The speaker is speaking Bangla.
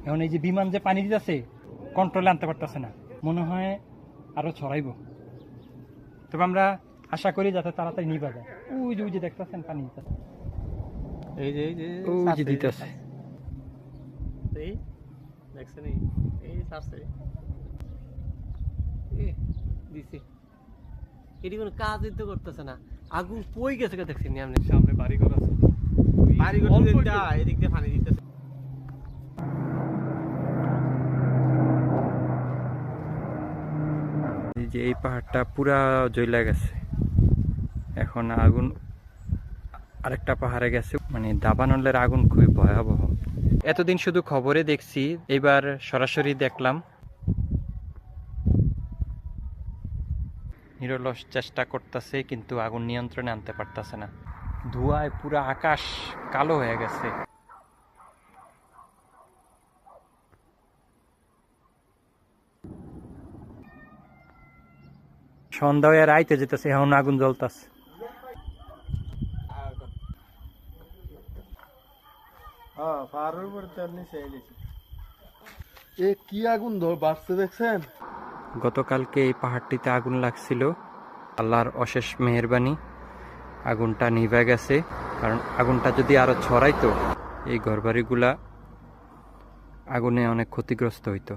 এখন এই যে বিমান যে পানি দিতেছে কন্ট্রোলে আনতে পারতেছে না, মনে হয় আরো ছড়াইব। তবে আমরা আশা করি যাতে তাড়াতাড়ি নিবা যায়। ওই যে দেখতেছেন পানি দিতেছে, ওই যে দিতেছে। এই দেখছেন এই সারছে দিছে, এটি কোনো কাজই তো করতেছে না, আগুন কই গেছে দেখছেন আপনি? সামনে বাড়িঘর আছে, বাড়িঘর এদিক দিয়ে পানি দিতেছে। এই যে এই পাহাড়টা পুরা জ্বলে গেছে, এখন আগুন আরেকটা পাহাড়ে গেছে। মানে দাবানলের আগুন খুবই ভয়াবহ। এতদিন শুধু খবরে দেখছি, এবার সরাসরি দেখলাম। নিরলস চেষ্টা করতেছে কিন্তু আগুন নিয়ন্ত্রণে আনতে পারতেছে না। ধোঁয়ায় পুরো আকাশ কালো হয়ে গেছে। সন্ধ্যা হয়ে রাইতে যেতেছে, এখন আগুন জ্বলতেছে। এ কি আগুন বাড়ছে দেখছেন? গতকালকে এই পাহাড়টিতে আগুন লাগছিল, আল্লাহর অশেষ মেহেরবানি আগুনটা নিভে গেছে। কারণ আগুনটা যদি আরো ছড়াইতো এই ঘরবাড়িগুলা আগুনে অনেক ক্ষতিগ্রস্ত হইতো।